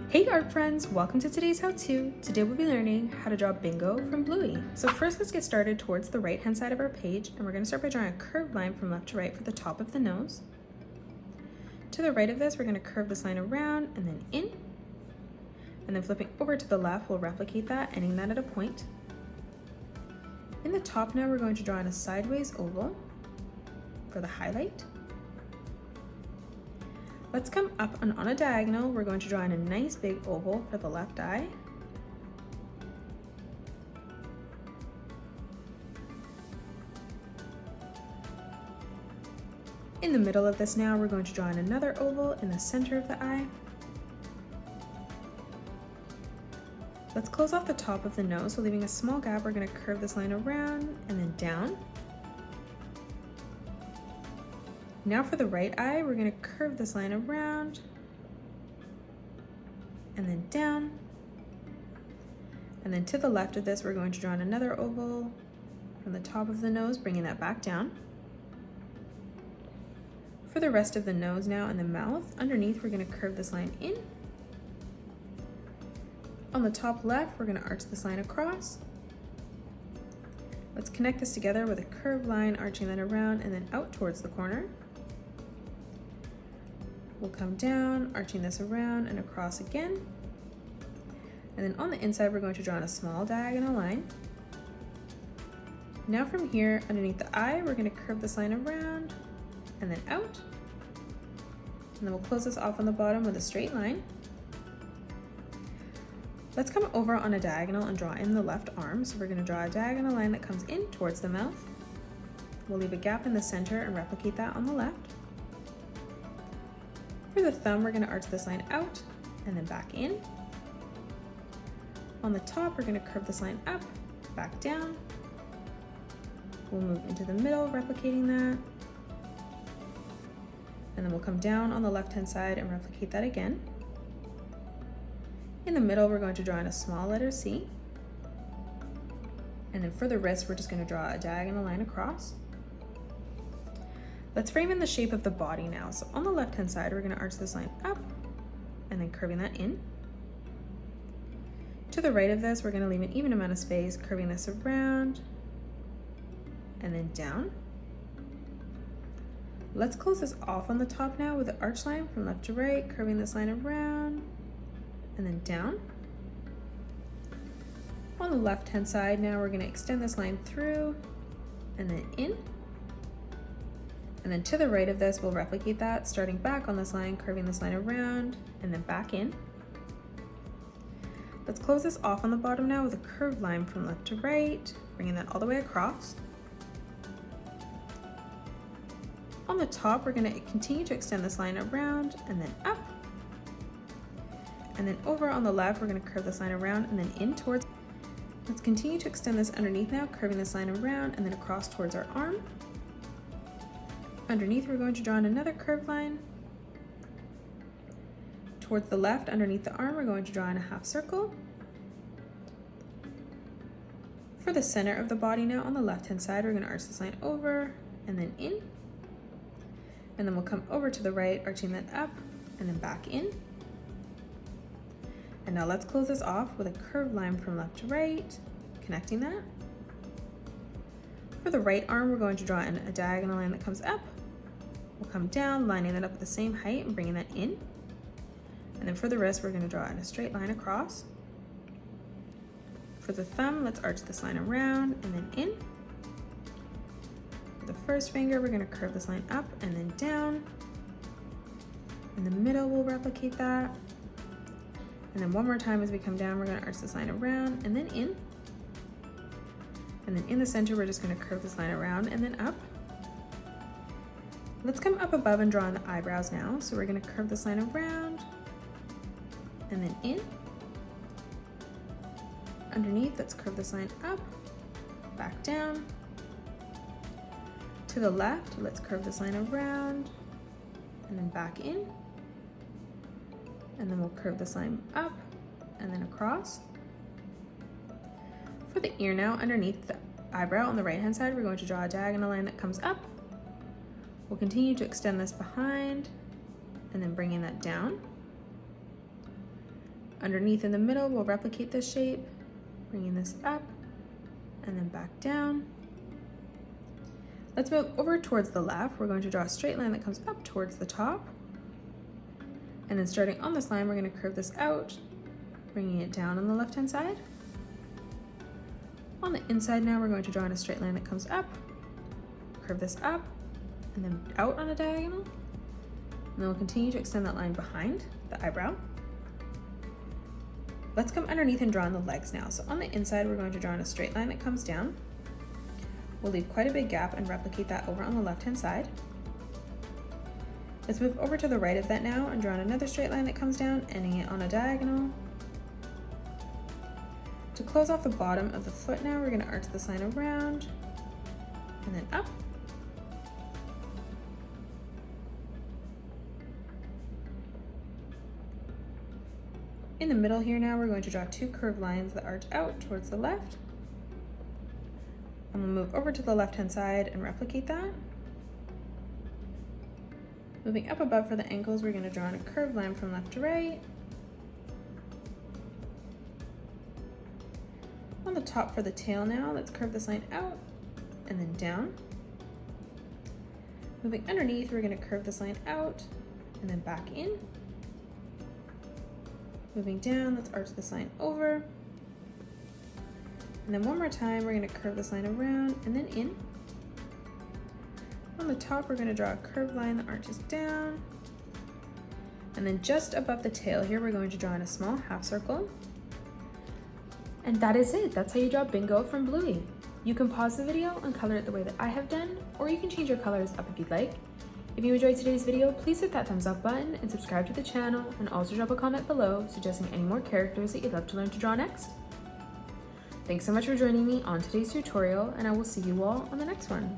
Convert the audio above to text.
Hey art friends, welcome to today's how-to. Today we'll be learning how to draw Bingo from Bluey. So first let's get started towards the right hand side of our page, and we're going to start by drawing a curved line from left to right for the top of the nose. To the right of this, we're going to curve this line around and then in, and then flipping over to the left, we'll replicate that, ending that at a point. In the top now, we're going to draw in a sideways oval for the highlight. Let's come up and on a diagonal, we're going to draw in a nice big oval for the left eye. In the middle of this now, we're going to draw in another oval in the center of the eye. Let's close off the top of the nose, so leaving a small gap, we're going to curve this line around and then down. Now for the right eye, we're going to curve this line around and then down. And then to the left of this, we're going to draw in another oval from the top of the nose, bringing that back down. For the rest of the nose now and the mouth, underneath, we're going to curve this line in. On the top left, we're going to arch this line across. Let's connect this together with a curved line, arching that around and then out towards the corner. We'll come down, arching this around and across again. And then on the inside, we're going to draw in a small diagonal line. Now from here, underneath the eye, we're going to curve this line around and then out. And then we'll close this off on the bottom with a straight line. Let's come over on a diagonal and draw in the left arm. So we're going to draw a diagonal line that comes in towards the mouth. We'll leave a gap in the center and replicate that on the left. For the thumb, we're going to arch this line out and then back in. On the top, we're going to curve this line up, back down. We'll move into the middle, replicating that. And then we'll come down on the left-hand side and replicate that again. In the middle, we're going to draw in a small letter C. And then for the wrist, we're just going to draw a diagonal line across. Let's frame in the shape of the body now. So on the left-hand side, we're going to arch this line up and then curving that in. To the right of this, we're going to leave an even amount of space, curving this around and then down. Let's close this off on the top now with the arch line from left to right, curving this line around and then down. On the left-hand side now, we're going to extend this line through and then in. And then to the right of this, we'll replicate that, starting back on this line, curving this line around, and then back in. Let's close this off on the bottom now with a curved line from left to right, bringing that all the way across. On the top, we're going to continue to extend this line around and then up. And then over on the left, we're going to curve this line around and then in towards. Let's continue to extend this underneath now, curving this line around and then across towards our arm. Underneath, we're going to draw in another curved line. Towards the left, underneath the arm, we're going to draw in a half circle. For the center of the body now, on the left-hand side, we're going to arch this line over and then in. And then we'll come over to the right, arching that up and then back in. And now let's close this off with a curved line from left to right, connecting that. For the right arm, we're going to draw in a diagonal line that comes up. We'll come down, lining that up at the same height and bringing that in. And then for the wrist, we're going to draw in a straight line across. For the thumb, let's arch this line around and then in. For the first finger, we're going to curve this line up and then down. In the middle, we'll replicate that. And then one more time as we come down, we're going to arch this line around and then in. And then in the center, we're just going to curve this line around and then up. Let's come up above and draw in the eyebrows now. So we're going to curve this line around and then in. Underneath, let's curve this line up, back down. To the left, let's curve this line around and then back in. And then we'll curve this line up and then across. For the ear now, underneath the eyebrow on the right-hand side, we're going to draw a diagonal line that comes up. We'll continue to extend this behind and then bringing that down. Underneath in the middle, we'll replicate this shape, bringing this up and then back down. Let's move over towards the left. We're going to draw a straight line that comes up towards the top. And then starting on this line, we're going to curve this out, bringing it down on the left-hand side. On the inside now, we're going to draw in a straight line that comes up, curve this up, and then out on a diagonal. And then we'll continue to extend that line behind the eyebrow. Let's come underneath and draw in the legs now. So on the inside, we're going to draw in a straight line that comes down. We'll leave quite a big gap and replicate that over on the left-hand side. Let's move over to the right of that now and draw in another straight line that comes down, ending it on a diagonal. To close off the bottom of the foot now, we're going to arch this line around and then up. In the middle here now, we're going to draw two curved lines that arch out towards the left. And we'll move over to the left-hand side and replicate that. Moving up above for the ankles, we're going to draw in a curved line from left to right. On the top for the tail now, let's curve this line out and then down. Moving underneath, we're going to curve this line out and then back in. Moving down, let's arch this line over. And then one more time, we're going to curve this line around and then in. On the top, we're going to draw a curved line that arches down. And then just above the tail here, we're going to draw in a small half circle. And that is it. That's how you draw Bingo from Bluey. You can pause the video and color it the way that I have done, or you can change your colors up if you'd like. If you enjoyed today's video, please hit that thumbs up button and subscribe to the channel, and also drop a comment below suggesting any more characters that you'd love to learn to draw next. Thanks so much for joining me on today's tutorial, and I will see you all on the next one.